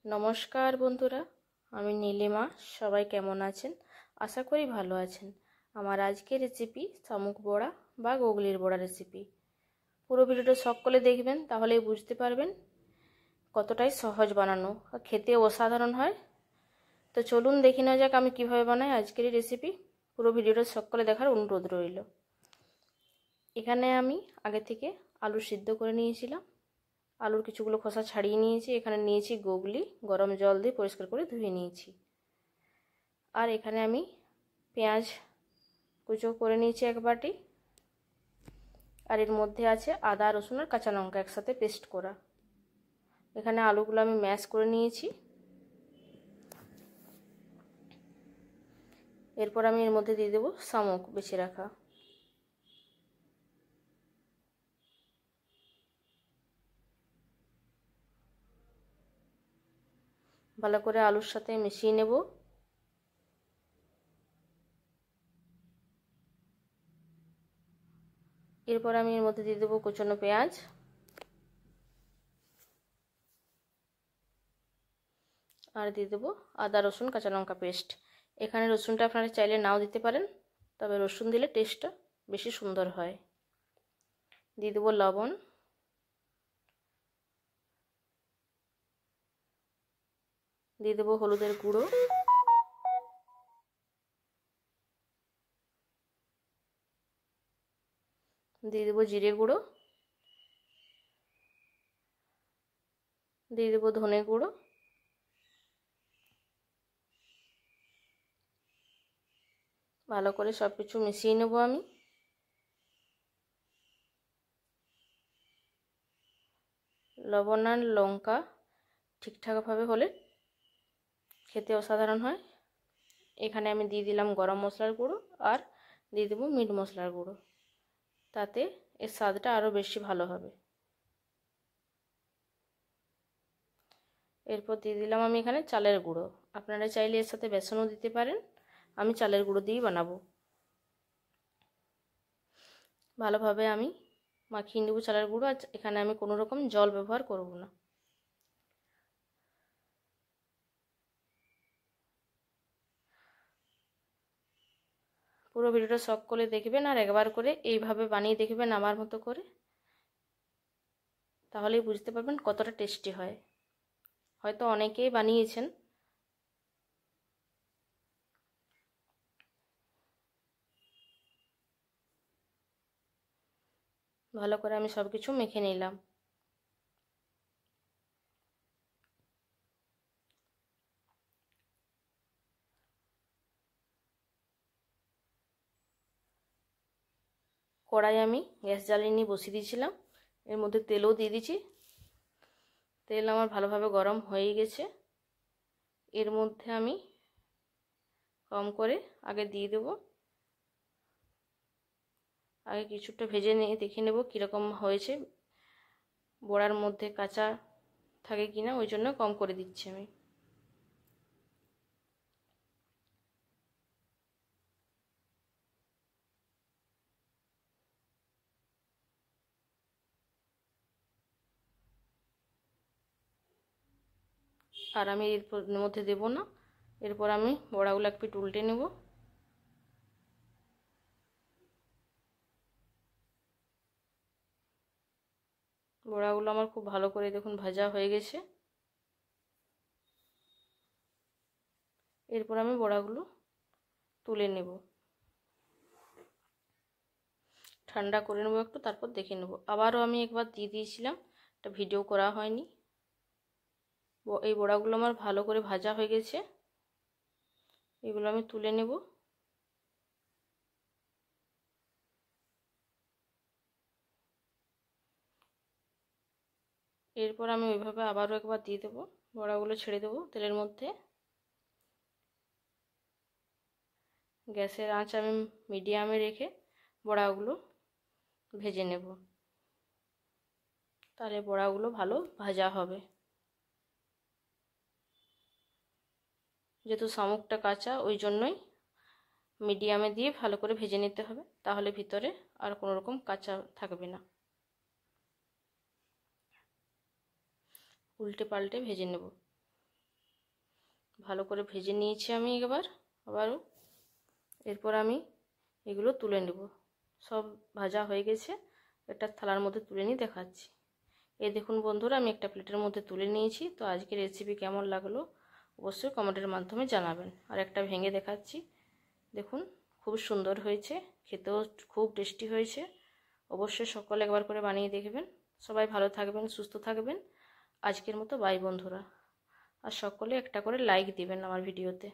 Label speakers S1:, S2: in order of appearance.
S1: নমস্কার বন্ধুরা, আমি নীলিমা। সবাই কেমন আছেন? আশা করি ভালো আছেন। আমার আজকের রেসিপি শামুক বড়া বা গুগলির বড়া রেসিপি। পুরো ভিডিওটা সকলে দেখবেন, তাহলেই বুঝতে পারবেন কতটাই সহজ বানানো আর খেতে অসাধারণ হয়। তো চলুন দেখে নেওয়া যাক আমি কিভাবে বানাই আজকের এই রেসিপি। পুরো ভিডিওটা সকলে দেখার অনুরোধ রইল। এখানে আমি আগে থেকে আলু সিদ্ধ করে নিয়েছিলাম। আলুর কিছুগুলো খোসা ছাড়িয়ে নিয়েছি। এখানে নিয়েছি গুগলি, গরম জল দিয়ে পরিষ্কার করে ধুয়ে নিয়েছি। আর এখানে আমি পেঁয়াজ কুচো করে নিয়েছি এক বাটি। আর এর মধ্যে আছে আদা, রসুন আর কাঁচা লঙ্কা একসাথে পেস্ট করা। এখানে আলুগুলো আমি ম্যাশ করে নিয়েছি। এরপর আমি এর মধ্যে দিয়ে দেবো শামুক বেছে রাখা। ভালো করে আলুর সাথে মিশিয়ে নেব। এরপর আমি এর মধ্যে দিয়ে দেবো কুচনো পেঁয়াজ আর দিয়ে দেবো আদা, রসুন, কাঁচা লঙ্কা পেস্ট। এখানে রসুনটা আপনারা চাইলে নাও দিতে পারেন, তবে রসুন দিলে টেস্টটা বেশি সুন্দর হয়। দিয়ে দেবো লবণ, দিয়ে দেবো হলুদের গুঁড়ো, দিয়ে দেবো জিরে গুঁড়ো, দিয়ে দেবো ধনে গুঁড়ো, ভালো করে সব কিছু মিশিয়ে নেব আমি। লবণ আর লঙ্কা ঠিকঠাকভাবে হলে খেতে অসাধারণ হয়। এখানে আমি দিয়ে দিলাম গরম মশলার গুঁড়ো আর দিয়ে দেবো মিট মশলার গুঁড়ো, তাতে এর স্বাদটা আরও বেশি ভালো হবে। এরপর দিয়ে দিলাম আমি এখানে চালের গুঁড়ো। আপনারা চাইলে এর সাথে বেসনও দিতে পারেন, আমি চালের গুঁড়ো দিয়েই বানাবো। ভালোভাবে আমি মাখিয়ে নেব চালের গুঁড়ো। আর এখানে আমি কোনো রকম জল ব্যবহার করব না। পুরো ভিডিওটা সকলে দেখবেন আর একবার করে এইভাবে বানিয়ে দেখবেন আমার মতো করে, তাহলেই বুঝতে পারবেন কতটা টেস্টি হয়। হয়তো অনেকেই বানিয়েছেন। ভালো করে আমি সব কিছু মেখে নিলাম। কড়াই আমি গ্যাস জ্বালিয়ে নিয়ে বসিয়ে দিয়েছিলাম। এর মধ্যে তেলও দিয়ে দিয়েছি। তেল আমার ভালোভাবে গরম হয়ে গেছে। এর মধ্যে আমি কম করে আগে দিয়ে দেব। আগে কিছুটা ভেজে নিয়ে দেখে নেব কীরকম হয়েছে, বড়ার মধ্যে কাঁচা থাকে কিনা, ওই জন্য কম করে দিচ্ছি আমি। আর আমি এর মধ্যে দেব না। এরপর আমি বড়াগুলো এক পিঠ উল্টে নেব। বড়াগুলো আমার খুব ভালো করে দেখুন ভাজা হয়ে গেছে। এরপর আমি বড়াগুলো তুলে নেব, ঠান্ডা করে নেব একটু, তারপর দেখে নেব। আবারও আমি একবার দিয়ে দিয়েছিলাম, এটা ভিডিও করা হয়নি। এই বড়াগুলো আমার ভালো করে ভাজা হয়ে গেছে। এগুলো আমি তুলে নেব। এরপর আমি ওইভাবে আবারও একবার দিয়ে দেবো, বড়াগুলো ছেড়ে দেবো তেলের মধ্যে। গ্যাসের আঁচ আমি মিডিয়ামে রেখে বড়াগুলো ভেজে নেব, তাহলে বড়াগুলো ভালো ভাজা হবে। যেহেতু শামুকটা কাঁচা, ওই জন্যই মিডিয়ামে দিয়ে ভালো করে ভেজে নিতে হবে, তাহলে ভিতরে আর কোনো রকম কাঁচা থাকবে না। উল্টে পাল্টে ভেজে নেব। ভালো করে ভেজে নিয়েছি আমি আবারও। এরপর আমি এগুলো তুলে নেব। সব ভাজা হয়ে গেছে, একটা থালার মধ্যে তুলে নিয়ে দেখাচ্ছি। এই দেখুন বন্ধুরা, আমি একটা প্লেটের মধ্যে তুলে নিয়েছি। তো আজকের রেসিপি কেমন লাগলো অবশ্যই কমেন্টের মাধ্যমে জানাবেন। আর একটা ভেঙে দেখাচ্ছি, দেখুন খুব সুন্দর হয়েছে, খেতেও খুব টেস্টি হয়েছে। অবশ্যই সকলে একবার করে বানিয়ে দেখবেন। সবাই ভালো থাকবেন, সুস্থ থাকবেন। আজকের মতো বাই বন্ধুরা। আর সকলে একটা করে লাইক দিবেন আমার ভিডিওতে।